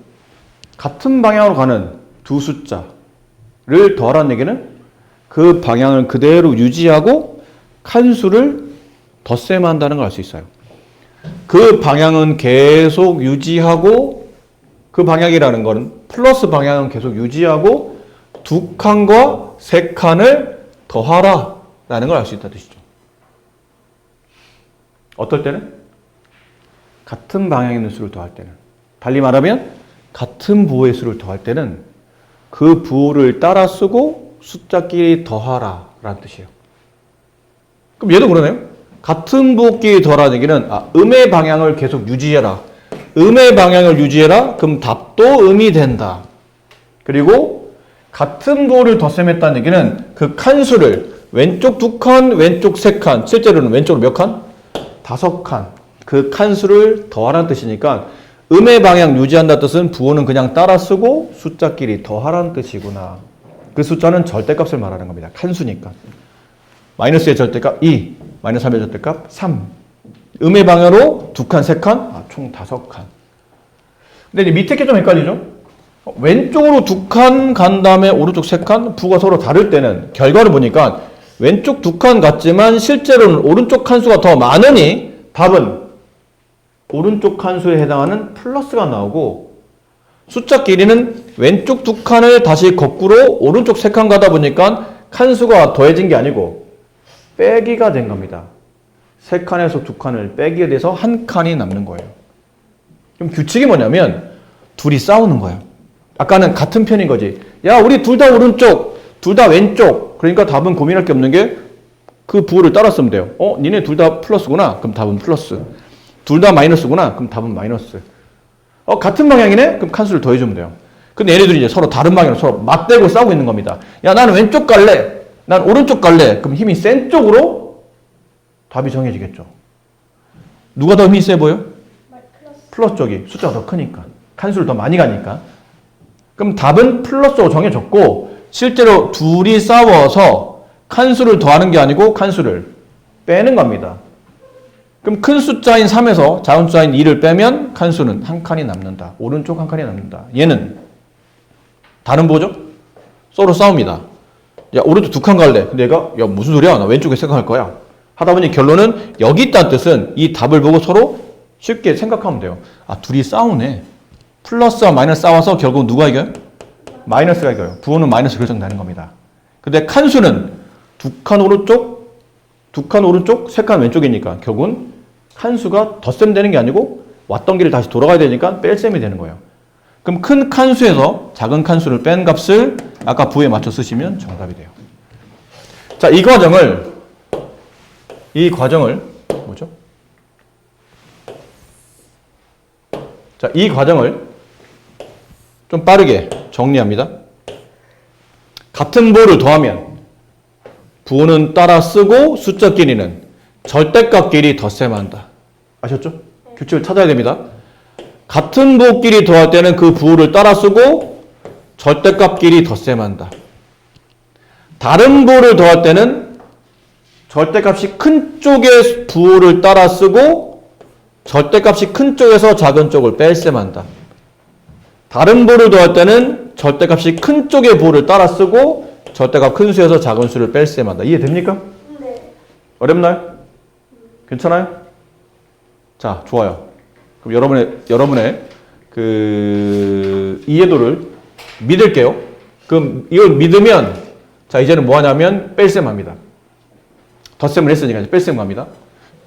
같은 방향으로 가는 두 숫자를 더하라는 얘기는 그 방향을 그대로 유지하고 칸수를 덧셈한다는 걸 알 수 있어요. 그 방향은 계속 유지하고 그 방향이라는 거는 플러스 방향은 계속 유지하고 2칸과 3칸을 더하라 라는 걸 알 수 있다는 뜻이죠. 어떨 때는? 같은 방향의 있는 수를 더할 때는. 달리 말하면 같은 부호의 수를 더할 때는 그 부호를 따라 쓰고 숫자끼리 더하라 라는 뜻이에요. 그럼 얘도 그러네요. 같은 부호끼리 더하라는 얘기는 음의 방향을 계속 유지해라. 음의 방향을 유지해라. 그럼 답도 음이 된다. 그리고 같은 부호를 덧셈했다는 얘기는 그 칸수를 왼쪽 2칸, 왼쪽 3칸, 실제로는 왼쪽으로 몇 칸? 5칸. 그 칸수를 더하라는 뜻이니까 음의 방향 유지한다는 뜻은 부호는 그냥 따라 쓰고 숫자끼리 더하라는 뜻이구나. 그 숫자는 절대값을 말하는 겁니다. 칸수니까. 마이너스의 절대값 2, 마이너스 3의 절대값 3. 음의 방향으로 2칸, 3칸, 총 5칸. 근데 이제 밑에 게 좀 헷갈리죠? 왼쪽으로 2칸 간 다음에 오른쪽 3칸, 부호가 서로 다를 때는 결과를 보니까 왼쪽 2칸 같지만 실제로는 오른쪽 칸수가 더 많으니 답은 오른쪽 칸수에 해당하는 플러스가 나오고 숫자끼리는 왼쪽 2칸을 다시 거꾸로 오른쪽 3칸 가다 보니까 칸수가 더해진 게 아니고 빼기가 된 겁니다. 3칸에서 2칸을 빼기에 돼서 1칸이 남는 거예요. 그럼 규칙이 뭐냐면 둘이 싸우는 거예요. 아까는 같은 편인 거지. 야, 우리 둘 다 오른쪽, 둘 다 왼쪽. 그러니까 답은 고민할 게 없는 게 그 부호를 따라 쓰면 돼요. 니네 둘 다 플러스구나. 그럼 답은 플러스. 둘 다 마이너스구나. 그럼 답은 마이너스. 같은 방향이네? 그럼 칸수를 더해주면 돼요. 근데 얘네들이 이제 서로 다른 방향으로 서로 맞대고 싸우고 있는 겁니다. 야, 나는 왼쪽 갈래. 난 오른쪽 갈래. 그럼 힘이 센 쪽으로 답이 정해지겠죠. 누가 더 힘이 세 보여? 플러스 쪽이. 숫자가 더 크니까. 칸수를 더 많이 가니까. 그럼 답은 플러스로 정해졌고 실제로 둘이 싸워서 칸수를 더하는 게 아니고 칸수를 빼는 겁니다. 그럼 큰 숫자인 3에서 작은 숫자인 2를 빼면 칸수는 한 칸이 남는다. 오른쪽 한 칸이 남는다. 얘는 다른 보죠? 서로 싸웁니다. 야, 오른쪽 두 칸 갈래. 근데 얘가 야, 무슨 소리야? 나 왼쪽에 생각할 거야. 하다 보니 결론은 여기 있다는 뜻은 이 답을 보고 서로 쉽게 생각하면 돼요. 아, 둘이 싸우네. 플러스와 마이너스 싸워서 결국 누가 이겨요? 마이너스가 이겨요. 부호는 마이너스 결정되는 겁니다. 근데 칸수는 두 칸 오른쪽, 세 칸 왼쪽이니까 결국은 칸수가 덧셈 되는 게 아니고 왔던 길을 다시 돌아가야 되니까 뺄셈이 되는 거예요. 그럼 큰 칸수에서 작은 칸수를 뺀 값을 아까 부호에 맞춰 쓰시면 정답이 돼요. 자, 이 과정을 뭐죠? 자, 이 과정을 좀 빠르게 정리합니다. 같은 부호를 더하면 부호는 따라 쓰고 숫자끼리는 절대값끼리 덧셈한다. 아셨죠? 규칙을 찾아야 됩니다. 같은 부호끼리 더할 때는 그 부호를 따라 쓰고 절대값끼리 덧셈한다. 다른 부호를 더할 때는 절대값이 큰 쪽의 부호를 따라 쓰고 절대값이 큰 쪽에서 작은 쪽을 뺄셈한다. 다른 부호를 더할 때는 절대값이 큰 쪽의 부호를 따라 쓰고 절대값 큰 수에서 작은 수를 뺄셈한다. 이해됩니까? 네. 어렵나요? 괜찮아요? 자, 좋아요. 그럼 여러분의 그 이해도를 믿을게요. 그럼 이걸 믿으면 자, 이제는 뭐 하냐면 뺄셈합니다. 덧셈을 했으니까 이제 뺄셈 갑니다.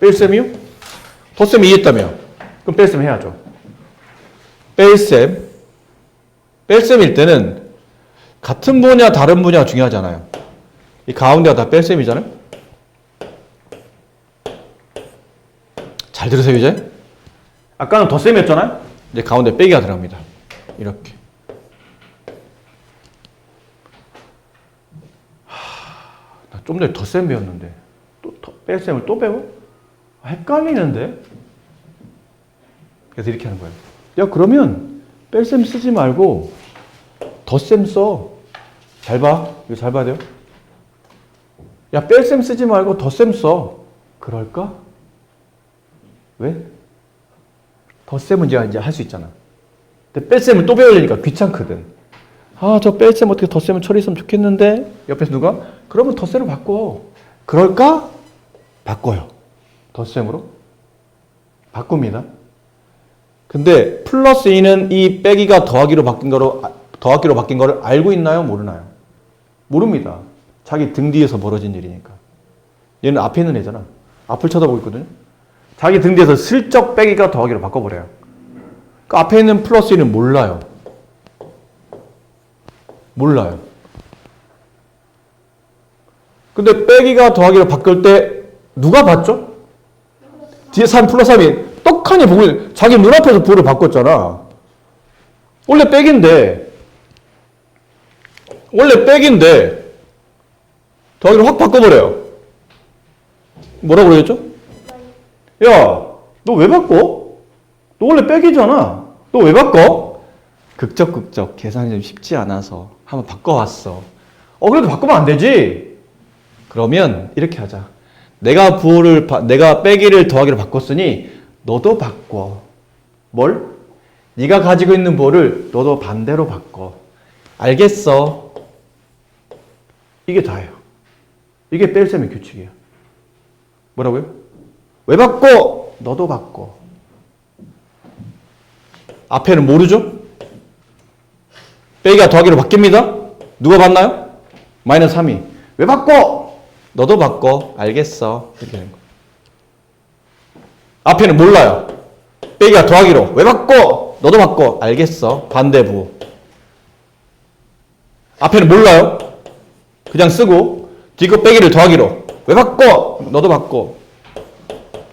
뺄셈이요? 덧셈 이해했다며. 그럼 뺄셈 해야죠. 뺄셈일 때는 같은 분야 다른 분야 중요하잖아요. 이 가운데가 다 뺄셈이잖아요. 잘 들으세요 이제. 아까는 덧셈이었잖아요. 이제 가운데 빼기가 들어갑니다. 이렇게. 나 좀 전에 덧셈 배웠는데 또 뺄셈을 또 배워? 헷갈리는데? 그래서 이렇게 하는 거예요. 야, 그러면 뺄셈 쓰지 말고 덧셈 써. 잘 봐. 이거 잘 봐야 돼요. 야, 뺄셈 쓰지 말고 덧셈 써. 그럴까? 왜? 덧셈은 이제 할 수 있잖아. 근데 뺄셈을 또 배우려니까 귀찮거든. 아, 저 뺄셈 어떻게 덧셈을 처리했으면 좋겠는데? 옆에서 누가? 그러면 덧셈을 바꿔. 그럴까? 바꿔요. 덧셈으로. 바꿉니다. 근데 플러스 2는 이 빼기가 더하기로 바뀐 거를 알고 있나요? 모르나요? 모릅니다. 자기 등 뒤에서 벌어진 일이니까. 얘는 앞에 있는 애잖아. 앞을 쳐다보고 있거든요. 자기 등 뒤에서 슬쩍 빼기가 더하기로 바꿔버려요. 그 앞에 있는 플러스 1은 몰라요. 몰라요. 근데 빼기가 더하기로 바꿀 때 누가 봤죠? 뒤에 3 플러스 3이 떡하니 보고 있는, 자기 눈앞에서 부호를 바꿨잖아. 원래 빼기인데 더하기로 확 바꿔버려요. 뭐라고 그러겠죠? 야, 너 왜 바꿔? 너 원래 빼기잖아. 너 왜 바꿔? 극적 계산이 좀 쉽지 않아서 한번 바꿔왔어. 그래도 바꾸면 안 되지? 그러면 이렇게 하자. 내가 빼기를 더하기로 바꿨으니 너도 바꿔. 뭘? 네가 가지고 있는 부호를 너도 반대로 바꿔. 알겠어. 이게 다예요. 이게 뺄셈의 규칙이에요. 뭐라고요? 왜 바꿔? 너도 바꿔. 앞에는 모르죠? 빼기가 더하기로 바뀝니다. 누가 봤나요? 마이너스 3이. 왜 바꿔? 너도 바꿔. 알겠어. 이렇게 되는 거예요. 앞에는 몰라요. 빼기가 더하기로. 왜 바꿔? 너도 바꿔. 알겠어. 반대부. 앞에는 몰라요. 그냥 쓰고 뒤 거 빼기를 더하기로. 왜 바꿔? 너도 바꿔.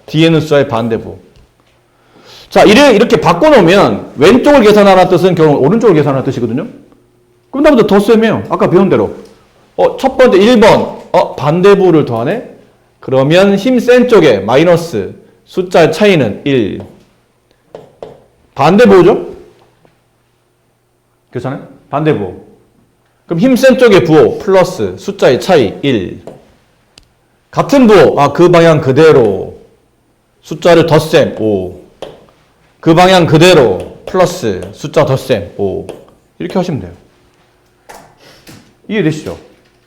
뒤에는 숫자의 반대부. 자, 이렇게 바꿔놓으면 왼쪽을 계산하라는 뜻은 결국 오른쪽을 계산하는 뜻이거든요. 그럼 다음부터 덧셈이에요. 아까 배운 대로. 첫 번째 1번 반대부를 더하네. 그러면 힘 센 쪽에 마이너스 숫자의 차이는 1. 반대부호죠? 그렇잖아요? 반대부호. 그럼 힘 센 쪽의 부호 플러스 숫자의 차이 1. 같은 부호, 그 방향 그대로 숫자를 덧셈 5. 그 방향 그대로 플러스 숫자 덧셈 5. 이렇게 하시면 돼요. 이해되시죠?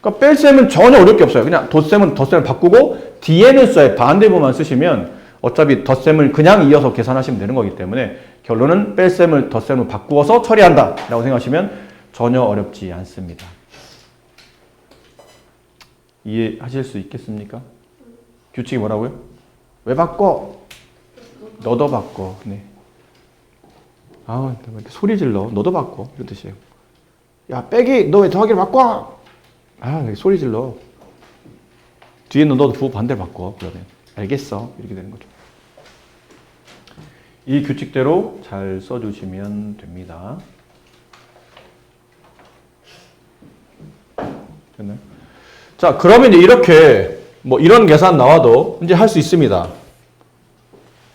그러니까 뺄셈은 전혀 어려울 게 없어요. 그냥 덧셈은 덧셈을 바꾸고 뒤에는 숫자의 반대부만 쓰시면 어차피 덧셈을 그냥 이어서 계산하시면 되는 거기 때문에 결론은 뺄셈을 덧셈으로 바꾸어서 처리한다 라고 생각하시면 전혀 어렵지 않습니다. 이해하실 수 있겠습니까? 규칙이 뭐라고요? 왜 바꿔? 너도 바꿔. 네. 왜 이렇게 소리 질러? 너도 바꿔. 이런 뜻이에요. 야, 빼기! 너 왜 더하기를 바꿔? 왜 소리 질러? 뒤에는 너도 부호 반대로 바꿔. 그러면. 알겠어. 이렇게 되는 거죠. 이 규칙대로 잘 써주시면 됩니다. 됐나요? 자, 그러면 이제 이렇게 뭐 이런 계산 나와도 이제 할 수 있습니다.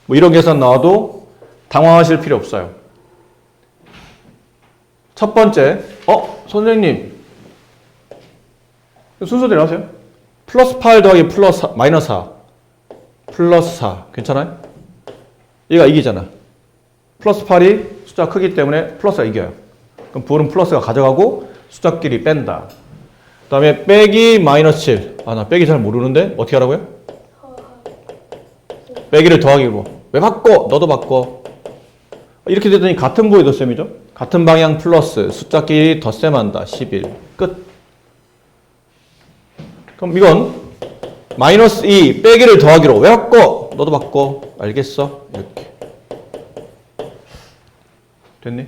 뭐 이런 계산 나와도 당황하실 필요 없어요. 첫 번째, 선생님 순서대로 하세요. 플러스 8 더하기 플러스 마이너스 4 플러스 4 괜찮아요? 얘가 이기잖아. 플러스 8이 숫자 크기 때문에 플러스가 이겨요. 그럼 부호는 플러스가 가져가고 숫자끼리 뺀다. 그 다음에 빼기 마이너스 7. 나 빼기 잘 모르는데 어떻게 하라고요? 빼기를 더하기로. 왜 바꿔? 너도 바꿔. 이렇게 되더니 같은 부호의 덧셈이죠. 같은 방향 플러스 숫자끼리 덧셈한다. 11. 끝. 그럼 이건 마이너스 2 빼기를 더하기로. 왜 바꿔? 너도 바꿔. 알겠어? 이렇게. 됐니?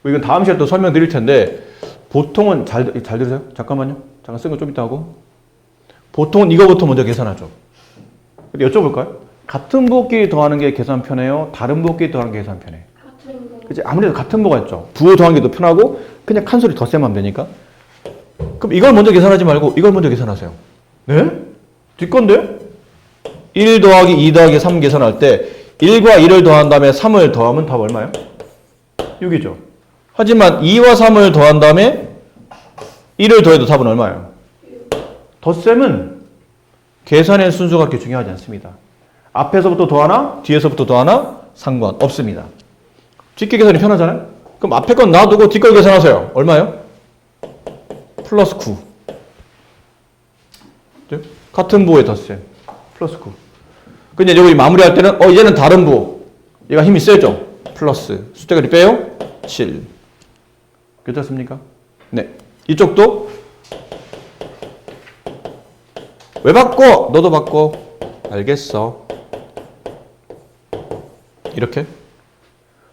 이건 다음 시간에 또 설명드릴 텐데 보통은 잘 들으세요? 잠깐만요. 잠깐 쓴 거 좀 이따 하고. 보통은 이거부터 먼저 계산하죠. 근데 여쭤볼까요? 같은 부호끼리 더하는 게 계산 편해요? 다른 부호끼리 더하는 게 계산 편해요? 같은 거. 그치? 아무래도 같은 부호가 있죠. 부호 더하는 게 더 편하고 그냥 한 소리 덧셈하면 되니까. 그럼 이걸 먼저 계산하지 말고 이걸 먼저 계산하세요. 네? 뒷건데? 1 더하기 2 더하기 3 계산할 때 1과 2를 더한 다음에 3을 더하면 답 얼마예요? 6이죠. 하지만 2와 3을 더한 다음에 1을 더해도 답은 얼마예요? 덧셈은 계산의 순서가 그렇게 중요하지 않습니다. 앞에서부터 더하나 뒤에서부터 더하나 상관없습니다. 뒷계 계산이 편하잖아요? 그럼 앞에 건 놔두고 뒷걸 계산하세요. 얼마예요? 플러스 9. 같은 부호의 덧셈. 플러스 9. 근데 여기 마무리할 때는 얘는 다른 부호. 얘가 힘이 세죠? 플러스. 숫자끼리 빼요? 7. 괜찮습니까? 네. 이쪽도 왜 바꿔? 너도 바꿔. 알겠어. 이렇게.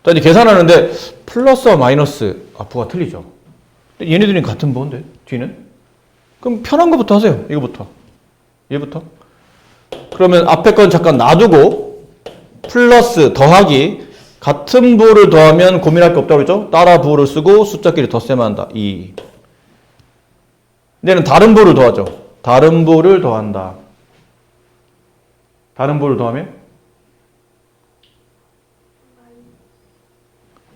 자, 이제 계산하는데 플러스와 마이너스 부호가 틀리죠. 얘네들이 같은 부호인데 뒤는? 그럼 편한 거부터 하세요. 이거부터. 얘부터. 그러면 앞에 건 잠깐 놔두고 플러스 더하기 같은 부호를 더하면 고민할 게 없다고 그랬죠? 따라 부호를 쓰고 숫자끼리 덧셈한다. 2. 얘는 다른 부호를 더하죠. 다른 부호를 더한다. 다른 부호를 더하면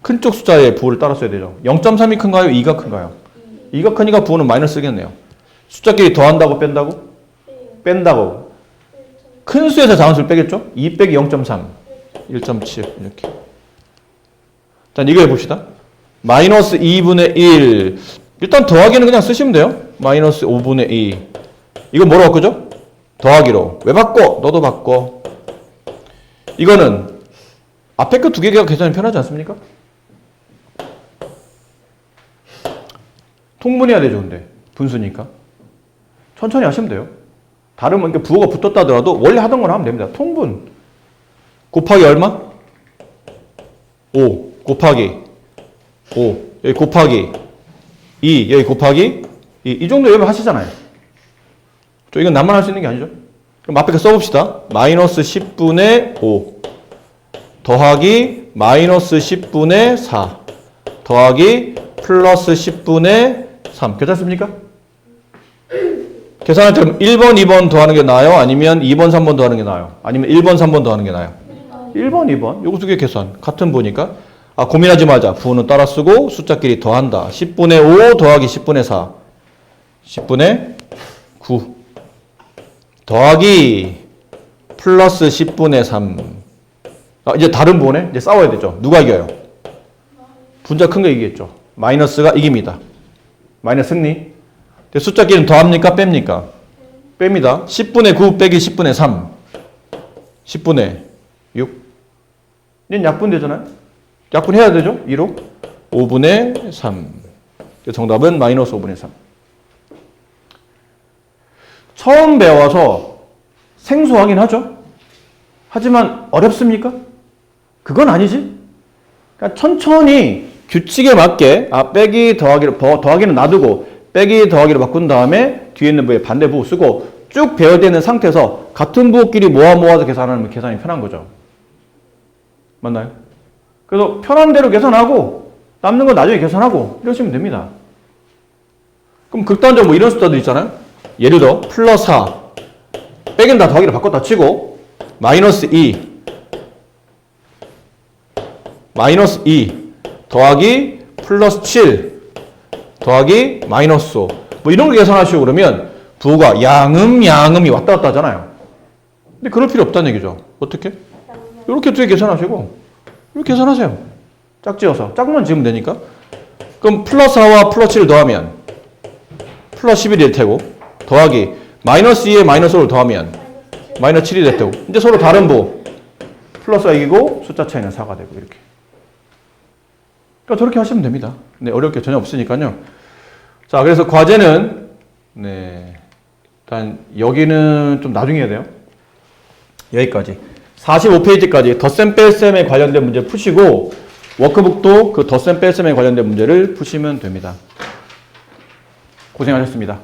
큰 쪽 숫자의 부호를 따라 써야 되죠. 0.3이 큰가요? 2가 큰가요? 2가 크니까 부호는 마이너스겠네요. 숫자끼리 더한다고 뺀다고? 뺀다고. 큰 수에서 작은 수를 빼겠죠? 2 빼기 0.3. 1.7 이렇게. 자, 이거 해봅시다. 마이너스 2분의 1. 일단 더하기는 그냥 쓰시면 돼요. 마이너스 5분의 2. 이거 뭐로 바꾸죠? 더하기로. 왜 바꿔? 너도 바꿔. 이거는 앞에 거 두 개가 계산이 편하지 않습니까? 통분해야 되죠, 근데. 분수니까. 천천히 하시면 돼요. 다른 뭐 부호가 붙었다 하더라도 원래 하던 거나 하면 됩니다. 통분. 곱하기 얼마? 5 곱하기 5 여기 곱하기 2 여기 곱하기 2. 이 정도 여러분 하시잖아요. 이건 나만 할 수 있는 게 아니죠. 그럼 앞에 거 써봅시다. 마이너스 10분의 5 더하기 마이너스 10분의 4 더하기 플러스 10분의 3. 괜찮습니까? 계산할 때 1번, 2번 더하는 게 나아요? 아니면 2번, 3번 더하는 게 나아요? 아니면 1번, 3번 더하는 게 나아요? 1번, 2번. 요거 두 개 계산. 같은 부호니까. 고민하지 말자. 부호는 따라 쓰고 숫자끼리 더한다. 10분의 5 더하기 10분의 4. 10분의 9. 더하기 플러스 10분의 3. 이제 다른 부분에 이제 싸워야 되죠. 누가 이겨요? 분자 큰 거 이기겠죠. 마이너스가 이깁니다. 마이너스 승리. 숫자끼리는 더합니까? 뺍니까? 뺍니다. 10분의 9 빼기 10분의 3. 10분의 6. 얘는 약분되잖아요. 약분해야 되죠. 2로. 5분의 3. 정답은 마이너스 5분의 3. 처음 배워서 생소하긴 하죠. 하지만 어렵습니까? 그건 아니지. 그러니까 천천히 규칙에 맞게 빼기 더하기는 놔두고 빼기 더하기로 바꾼 다음에 뒤에 있는 부에 반대 부호 쓰고 쭉 배열되는 상태에서 같은 부호끼리 모아서 계산하면 계산이 편한 거죠. 맞나요? 그래서 편한 대로 계산하고 남는 거 나중에 계산하고 이러시면 됩니다. 그럼 극단적으로 이런 숫자들 있잖아요. 예를 들어 플러스 4 빼긴 다 더하기로 바꿨다 치고 마이너스 2 더하기 플러스 7 더하기 마이너스 5 뭐 이런 거 계산하시고 그러면 부호가 양음이 왔다 갔다 하잖아요. 근데 그럴 필요 없다는 얘기죠. 어떻게? 이렇게 두 개 계산하시고 이렇게 계산하세요. 짝지어서 짝만 지으면 되니까. 그럼 플러스 4와 플러스 7을 더하면 플러스 11이 될 테고 더하기 마이너스 2에 마이너스 5를 더하면 마이너스 7이 될 테고 이제 서로 다른 부호 플러스가 이기고 숫자 차이는 4가 되고 이렇게. 그러니까 저렇게 하시면 됩니다. 네, 어려울 게 전혀 없으니까요. 자, 그래서 과제는 일단 여기는 좀 나중에 해야 돼요. 여기까지 45페이지까지 덧셈 뺄셈에 관련된 문제 푸시고 워크북도 그 덧셈 뺄셈에 관련된 문제를 푸시면 됩니다. 고생하셨습니다.